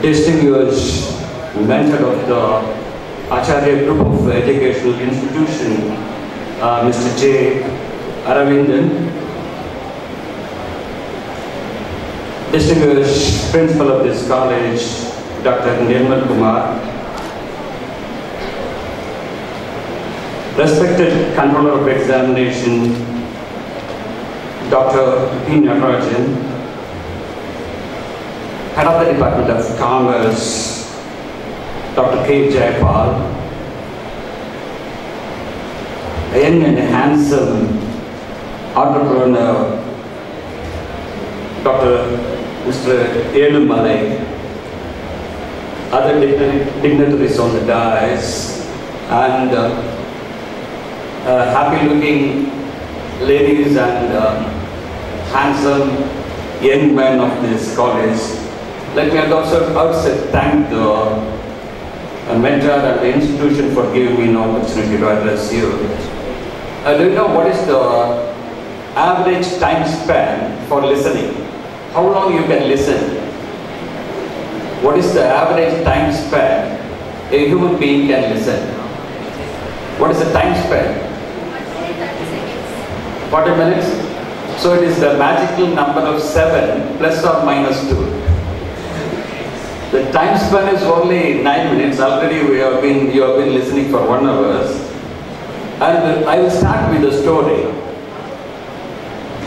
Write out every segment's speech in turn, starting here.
distinguished mentor of the Achariya Group of Educational Institution, Mr. J. Aravindan, distinguished principal of this college, Dr. Ratna Kumar, respected controller of examination, Dr. P. Natarajan, head of the Department of Commerce, Dr. K. Jayapal, a young and handsome entrepreneur, Dr. Mr. Elumalai, other dignitaries on the dais, and happy-looking ladies and handsome young men of this college. Let me also thank the mentor and the institution for giving me an opportunity to address you. Do you know what is the average time span for listening? How long you can listen? What is the average time span a human being can listen? What is the time span? 40 minutes? So it is the magical number of 7 plus or minus 2. The time span is only 9 minutes. Already you have been listening for 1 hour. And I will start with a story.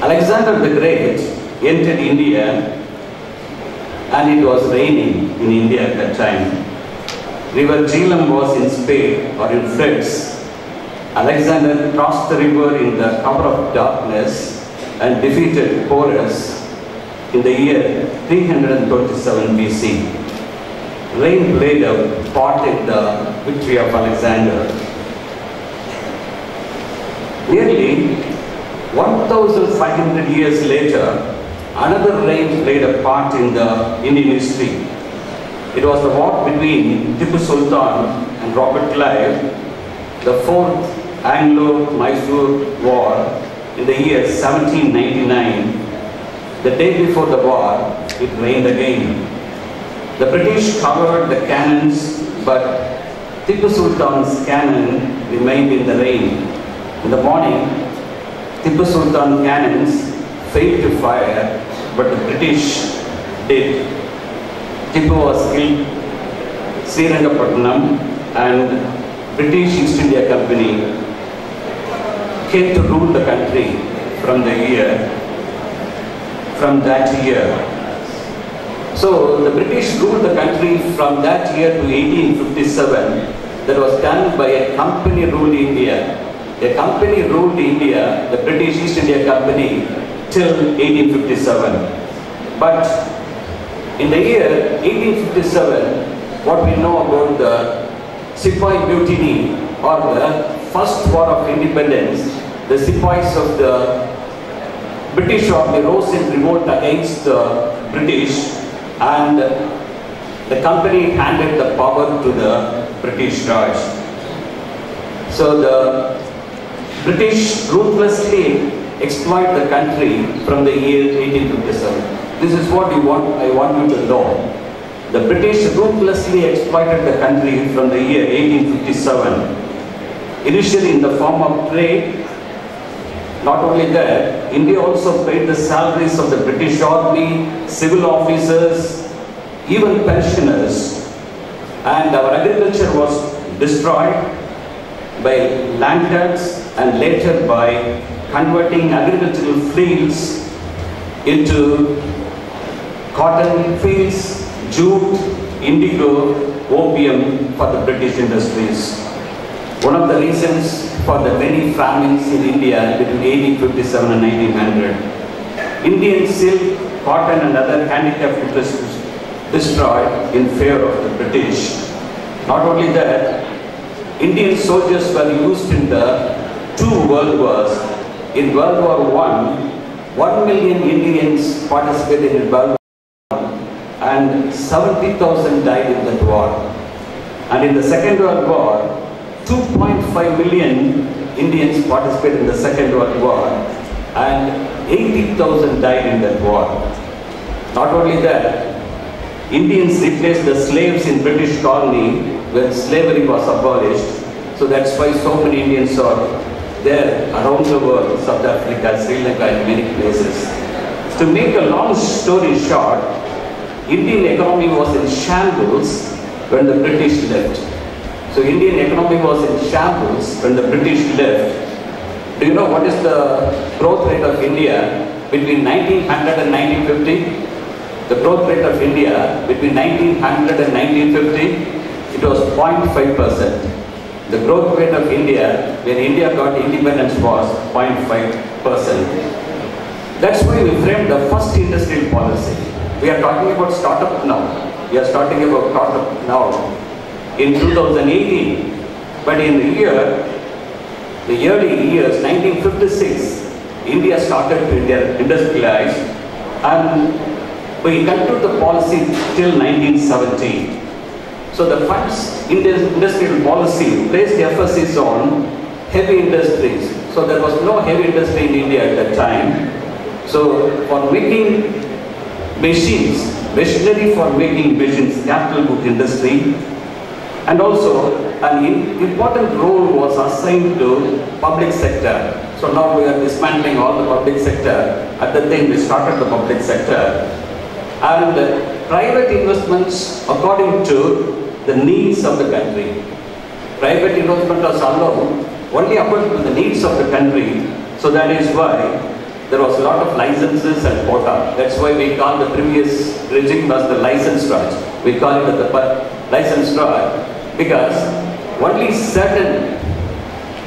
Alexander the Great entered India, and it was raining in India at that time. River Jhelum was in spate or in floods. Alexander crossed the river in the cover of darkness and defeated Porus in the year 327 BC. Rain played a part in the victory of Alexander. Nearly 1,500 years later, another reign played a part in the Indian history. It was the war between Tipu Sultan and Robert Clive, the 4th Anglo-Mysore War in the year 1799. The day before the war, it rained again. The British covered the cannons, but Tipu Sultan's cannon remained in the rain. In the morning, Tipu Sultan cannons failed to fire, but the British did. Tipu was killed. Srirangapatnam and British East India Company came to rule the country from that year. So the British ruled the country from that year to 1857. That was done by a company ruled India. A company ruled India, the British East India Company, till 1857. But in the year 1857, what we know about the Sepoy Mutiny, or the first war of independence, the Sepoys of the British Army rose in revolt against the British, and the company handed the power to the British Raj. So the British ruthlessly exploit the country from the year 1857. This is what I want you to know. The British ruthlessly exploited the country from the year 1857. Initially in the form of trade. Not only that, India also paid the salaries of the British Army, civil officers, even pensioners. And our agriculture was destroyed by land tax and later by converting agricultural fields into cotton fields, jute, indigo, opium for the British industries. One of the reasons for the many famines in India between 1857 and 1900. Indian silk, cotton and other handicraft industries destroyed in favor of the British. Not only that, Indian soldiers were used in the 2 world wars. In World War I, 1 million Indians participated in World War I and 70,000 died in that war. And in the Second World War, 2.5 million Indians participated in the Second World War and 80,000 died in that war. Not only that, Indians replaced the slaves in British colony when slavery was abolished. So that's why so many Indians are there around the world, South Africa, Sri Lanka, and many places. To make a long story short, Indian economy was in shambles when the British left. So Indian economy was in shambles when the British left. Do you know what is the growth rate of India between 1900 and 1950? The growth rate of India between 1900 and 1950, it was 0.5%. The growth rate of India when India got independence was 0.5%. That's why we framed the first industrial policy. We are talking about startup now. We are starting about startup now in 2018. But in the early years, 1956, India started to industrialize, and we continued the policy till 1970. So the first industrial policy placed emphasis on heavy industries. So there was no heavy industry in India at that time. So for making machines, machinery for making machines, capital goods industry, and also an important role was assigned to public sector. So now we are dismantling all the public sector. At the time we started the public sector. And private investments according to the needs of the country. Private investment was allowed only according to the needs of the country. So that is why there was a lot of licenses and quota. That's why we call the previous regime as the license Raj. We call it the license Raj because only certain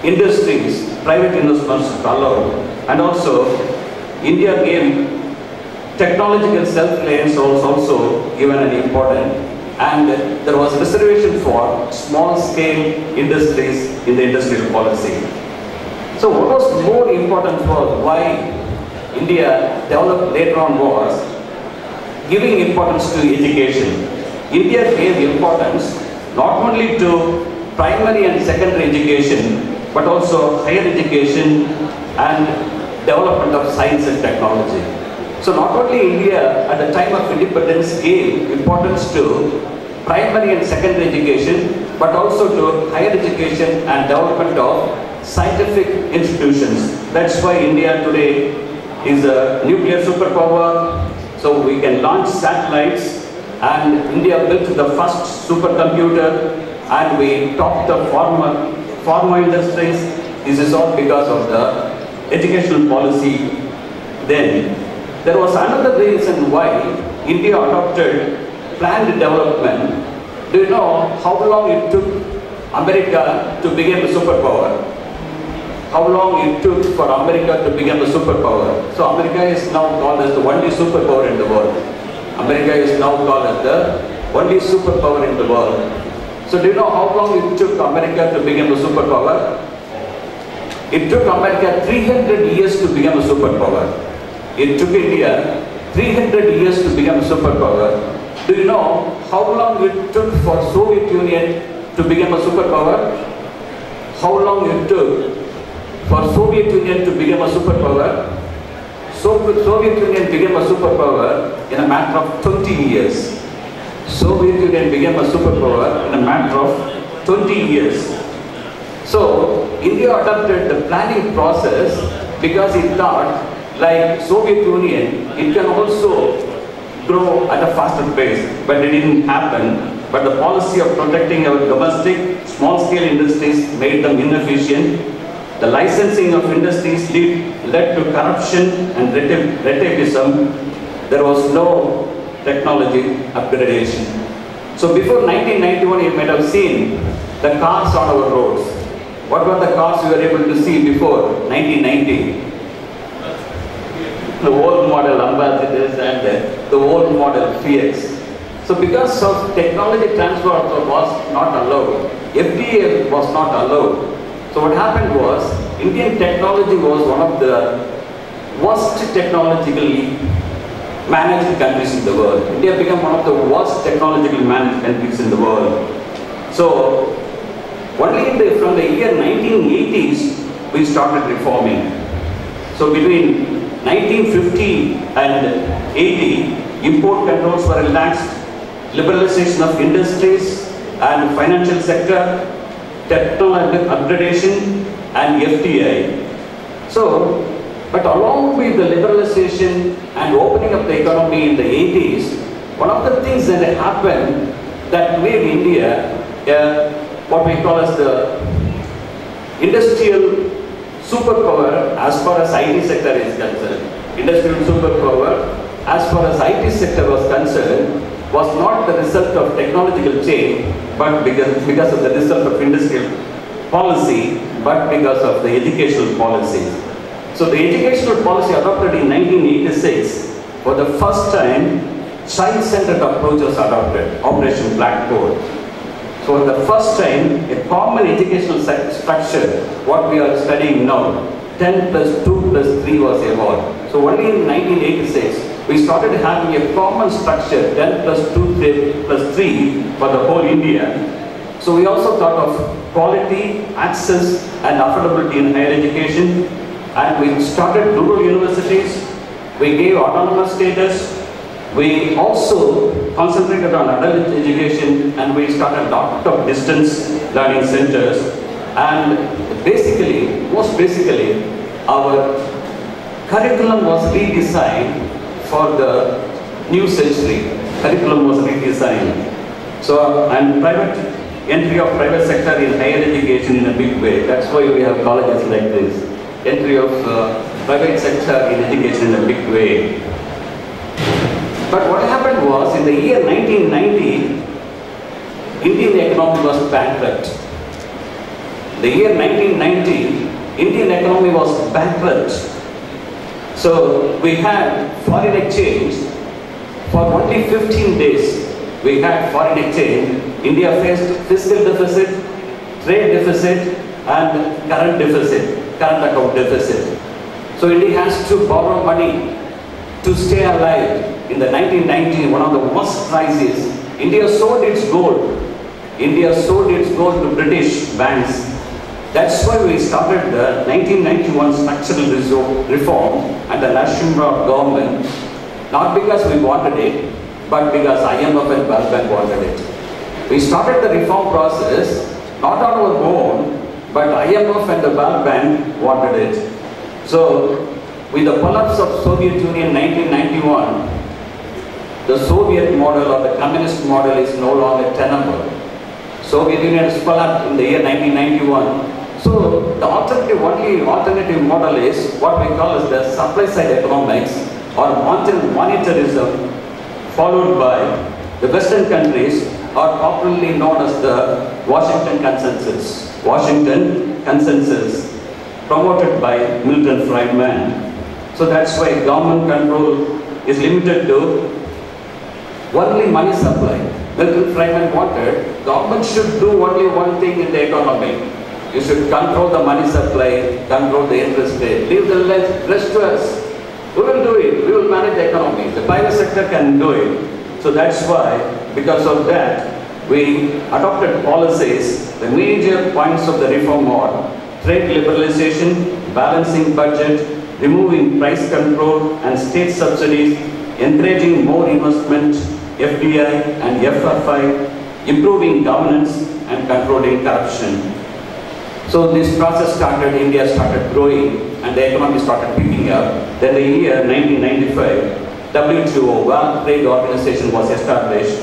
industries, private investments allowed, and also India gave technological self-reliance was also given an important, and there was reservation for small-scale industries in the industrial policy. So what was more important was why India developed later on was giving importance to education. India gave importance not only to primary and secondary education, but also higher education and development of science and technology. So not only India at the time of independence gave importance to primary and secondary education, but also to higher education and development of scientific institutions. That's why India today is a nuclear superpower. So we can launch satellites, and India built the first supercomputer, and we topped the pharma industries. This is all because of the educational policy then. There was another reason why India adopted planned development. Do you know how long it took America to become a superpower? How long it took for America to become a superpower? So America is now called as the only superpower in the world. America is now called as the only superpower in the world. So do you know how long it took America to become a superpower? It took America 300 years to become a superpower. It took India 300 years to become a superpower. Do you know how long it took for Soviet Union to become a superpower? How long it took for Soviet Union to become a superpower? Soviet Union became a superpower in a matter of 20 years. Soviet Union became a superpower in a matter of 20 years. So India adopted the planning process because it thought, like Soviet Union, it can also grow at a faster pace, but it didn't happen. But the policy of protecting our domestic small-scale industries made them inefficient. The licensing of industries led to corruption and relativism. There was no technology upgradation. So before 1991, you might have seen the cars on our roads. What were the cars you were able to see before 1990? The old model Ambassadors and the old model Fiat. So because of technology transfer was not allowed, FDA was not allowed. So what happened was, Indian technology was one of the worst technologically managed countries in the world. India became one of the worst technologically managed countries in the world. So only from the year 1980s, we started reforming. So between 1950 and 80, import controls were relaxed. liberalization of industries and financial sector, technological upgradation and FDI. So, but along with the liberalization and opening up the economy in the 80s, one of the things that happened that made India what we call as the industrial superpower as far as IT sector is concerned. Industrial superpower as far as IT sector was concerned was not the result of technological change, but because of the result of industrial policy, but because of the educational policy. So the educational policy adopted in 1986, for the first time, child-centered approach was adopted, Operation Blackboard. So the first time, a common educational structure, what we are studying now, 10 plus 2 plus 3 was evolved. So only in 1986, we started having a common structure, 10 plus 2 plus 3 for the whole India. So we also thought of quality, access and affordability in higher education. And we started rural universities, we gave autonomous status, we also concentrated on adult education, and we started a lot of distance learning centers. And basically, most basically, our curriculum was redesigned for the new century. Curriculum was redesigned. So, and entry of private sector in higher education in a big way. That's why we have colleges like this. Entry of private sector in education in a big way. But what happened was, in the year 1990, Indian economy was bankrupt. The year 1990, Indian economy was bankrupt. So we had foreign exchange for only 15 days. We had foreign exchange. India faced fiscal deficit, trade deficit, and current account deficit. So India has to borrow money to stay alive. In the 1990s, one of the worst crises, India sold its gold. India sold its gold to British banks. That's why we started the 1991 structural reform and the national government, not because we wanted it, but because IMF and World Bank wanted it. We started the reform process not on our own, but IMF and the World Bank wanted it. So, with the collapse of Soviet Union in 1991, the Soviet model or the communist model is no longer tenable. Soviet Union has collapsed in the year 1991. So the only alternative model is what we call as the supply side economics or monetarism, followed by the Western countries, are popularly known as the Washington Consensus. Washington Consensus, promoted by Milton Friedman. So that's why government control is limited to only money supply. Milton Friedman wanted government should do only one thing in the economy. You should control the money supply, control the interest rate, leave the rest to us. We will do it, we will manage the economy. The private sector can do it. So that's why, because of that, we adopted policies. The major points of the reform are trade liberalization, balancing budget, removing price control and state subsidies, encouraging more investment, FDI and FFI, improving governance and controlling corruption. So this process started, India started growing and the economy started picking up. Then the year 1995, WTO, World Trade Organization was established.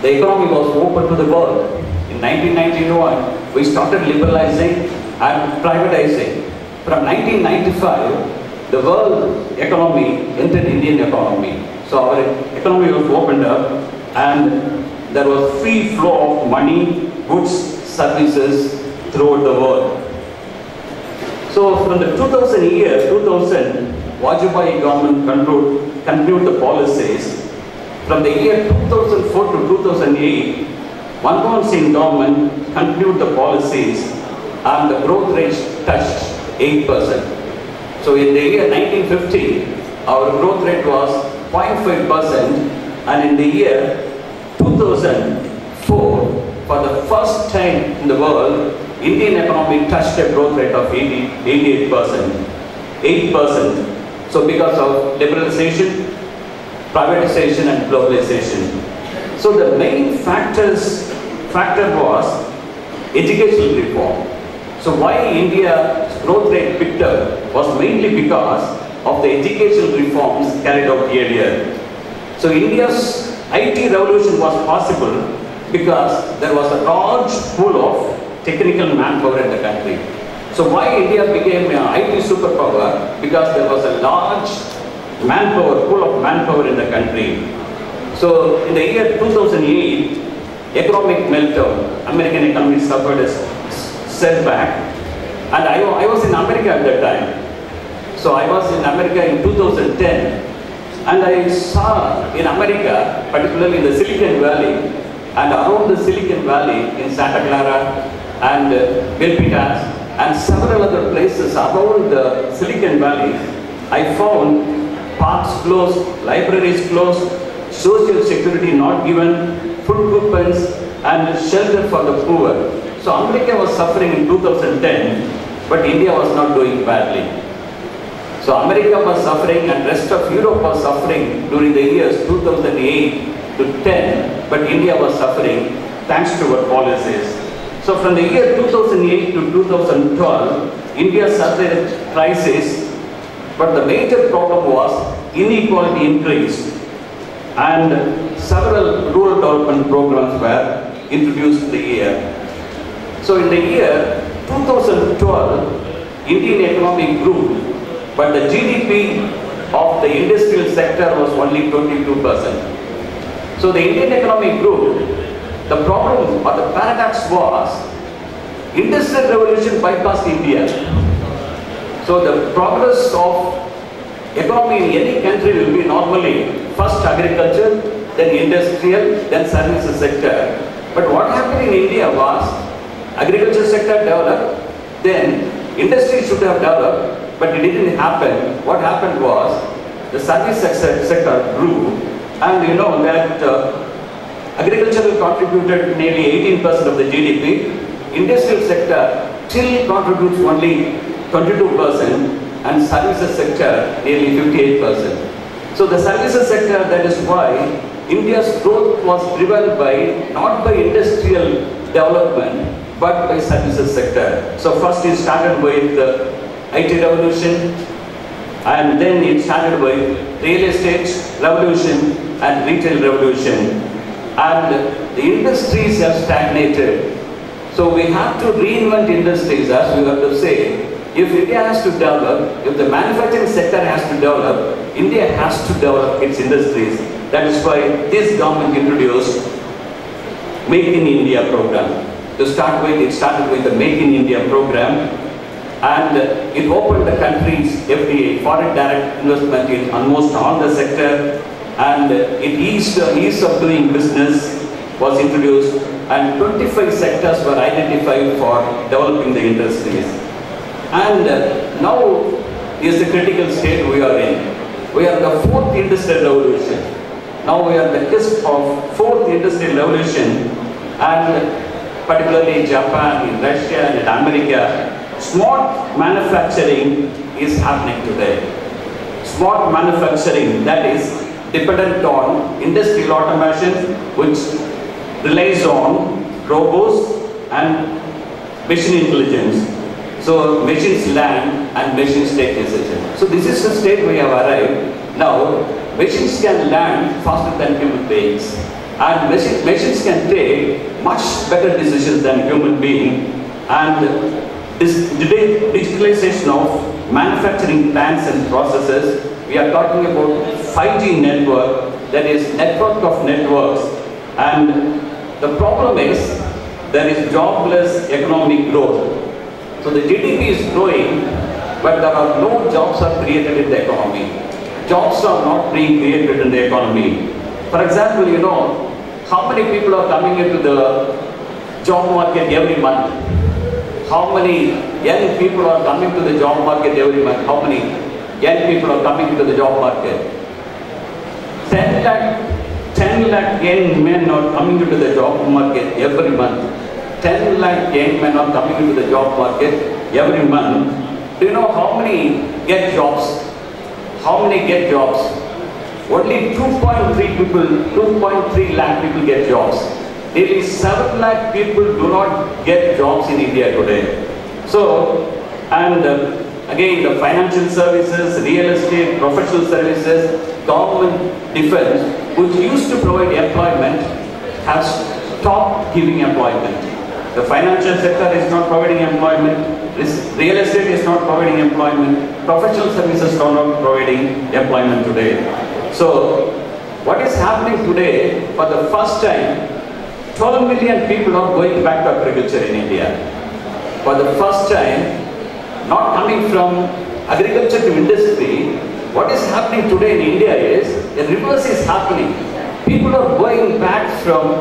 The economy was open to the world. In 1991, we started liberalizing and privatizing. From 1995, the world economy entered Indian economy. So our economy was opened up and there was free flow of money, goods, services throughout the world. So from the 2000, Vajpayee government continued the policies. From the year 2004 to 2008, Manmohan Singh government continued the policies and the growth rate touched 8%. So in the year 1950, our growth rate was 0.5%, and in the year 2004, for the first time in the world, Indian economy touched a growth rate of 88%. 8%. So because of liberalization, privatization and globalization. So the main factor was educational reform. So why India's growth rate picked up was mainly because of the educational reforms carried out earlier. So India's IT revolution was possible because there was a large pool of technical manpower in the country. So why India became an IT superpower? Because there was a large pool of manpower in the country. So in the year 2008, economic meltdown, American economy suffered a setback, and I was in America at that time. So I was in America in 2010, and I saw in America, particularly in the Silicon Valley, and around the Silicon Valley in Santa Clara and Milpitas and several other places around the Silicon Valley, I found parks closed, libraries closed, social security not given, food coupons and shelter for the poor. So America was suffering in 2010, but India was not doing badly. So America was suffering and rest of Europe was suffering during the years 2008 to 10, but India was suffering thanks to our policies. So from the year 2008 to 2012, India suffered a crisis, but the major problem was inequality increased and several rural development programs were introduced in the year. So in the year 2012, Indian economy grew, but the GDP of the industrial sector was only 22%. So the Indian economy grew. The problem or the paradox was industrial revolution bypassed India. So the progress of economy in any country will be normally first agriculture, then industrial, then services sector. But what happened in India was agriculture sector developed, then industry should have developed, but it didn't happen. What happened was the service sector grew, and you know that agriculture contributed nearly 18% of the GDP. Industrial sector still contributes only 22%, and services sector nearly 58%. So the services sector, that is why India's growth was driven by not by industrial development but by services sector. So first it started with the IT revolution, and then it started with real estate revolution and retail revolution, and the industries have stagnated. So we have to reinvent industries, as we have to say. If India has to develop, if the manufacturing sector has to develop, India has to develop its industries. That is why this government introduced Make in India program. To start with, it started with the Make in India program, and it opened the country's FDI, foreign direct investment, in almost all the sector, and ease of doing business was introduced, and 25 sectors were identified for developing the industries. And now is the critical state we are in. We are the fourth industrial revolution. Now we are the cusp of fourth industrial revolution, and particularly in Japan, in Russia, and in America, smart manufacturing is happening today. Smart manufacturing, that is dependent on industrial automation, which relies on robots and machine intelligence. So machines learn and machines take decisions. So this is the state we have arrived. Now machines can learn faster than human beings, and machines can take much better decisions than human beings. And this digitalization of manufacturing plants and processes, we are talking about 5G network, that is network of networks. And the problem is there is jobless economic growth. So the GDP is growing, but there are no jobs are created in the economy. Jobs are not being created in the economy. For example, you know, how many people are coming into the job market every month? How many young people are coming to the job market every month? How many young people are coming into the job market? 10 lakh young men are coming into the job market every month. 10 lakh young men are coming into the job market every month. Do you know how many get jobs? How many get jobs? only 2.3 lakh people get jobs. Nearly 7 lakh people do not get jobs in India today. So, and again, the financial services, real estate, professional services, government, defense, which used to provide employment, have stopped giving employment. The financial sector is not providing employment, real estate is not providing employment, professional services are not providing employment today. So, what is happening today, for the first time, 12 million people are going back to agriculture in India. For the first time, not coming from agriculture to industry, what is happening today in India is, the reverse is happening. People are going back from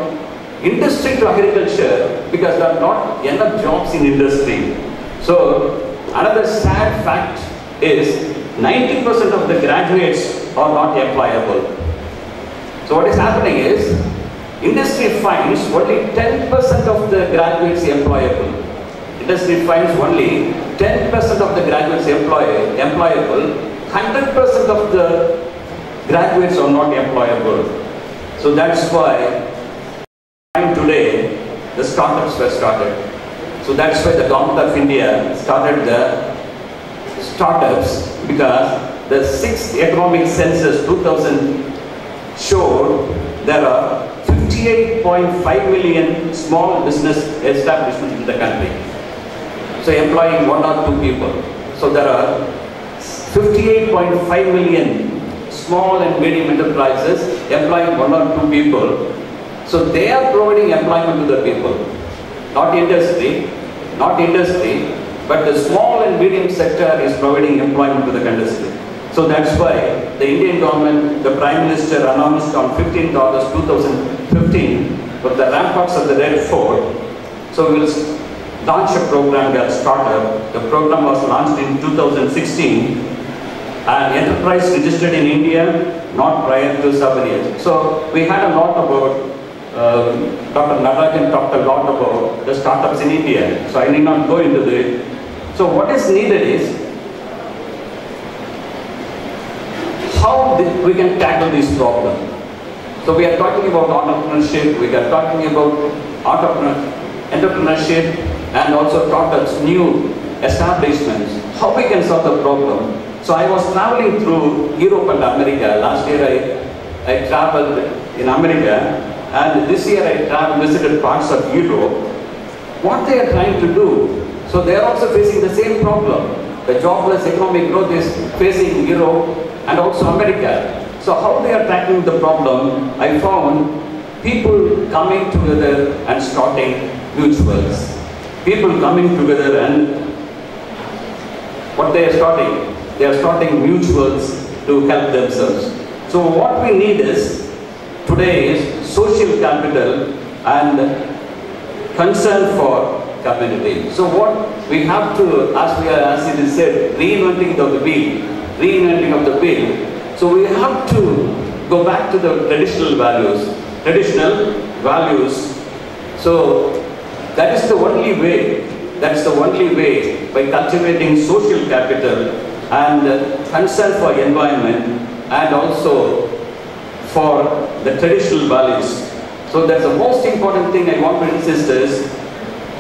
industry to agriculture because there are not enough jobs in industry. So, another sad fact is, 90% of the graduates are not employable. So what is happening is, industry finds only 10% of the graduates employable. Industry finds only 10% of the graduates employable, 100% of the graduates are not employable. So that's why today the startups were started. So that's why the government of India started the startups, because the 6th economic census 2000 showed there are 58.5 million small business establishments in the country. So employing 1 or 2 people. So there are 58.5 million small and medium enterprises employing 1 or 2 people. So they are providing employment to the people. Not industry, but the small and medium sector is providing employment to the industry. So that's why the Indian government, the Prime Minister announced on 15th August 2015 for the ramparts of the Red Fort. So we will launch a program called Startup. The program was launched in 2016, and enterprise registered in India not prior to 7 years. So we had a lot about, Dr. Narayan talked a lot about the startups in India. So I need not go into it. So what is needed is, how we can tackle this problem. So we are talking about entrepreneurship, we are talking about entrepreneurship, and also startups, new establishments. How we can solve the problem? So I was traveling through Europe and America. Last year I traveled in America, and this year I visited parts of Europe. What they are trying to do, so they are also facing the same problem. The jobless economic growth is facing Europe and also America. So how they are tackling the problem, I found people coming together and starting mutuals. People coming together, and what they are starting? They are starting mutuals to help themselves. So what we need is, today is social capital and concern for community. So what we have to, as it is said, reinventing of the wheel. So we have to go back to the traditional values. So that is the only way. By cultivating social capital and concern for environment, and also for the traditional values. So that's the most important thing I want to insist is,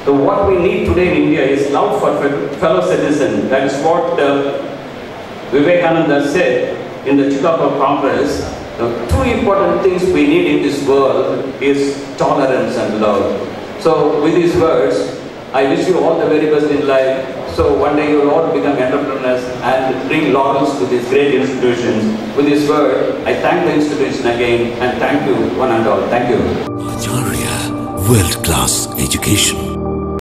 what we need today in India is love for fellow citizens. That is what Vivekananda said in the Chicago Congress. The 2 important things we need in this world is tolerance and love. So with these words, I wish you all the very best in life. So one day you will all become entrepreneurs and bring laurels to these great institutions. With this word, I thank the institution again, and thank you one and all. Thank you. Achariya, world-class education.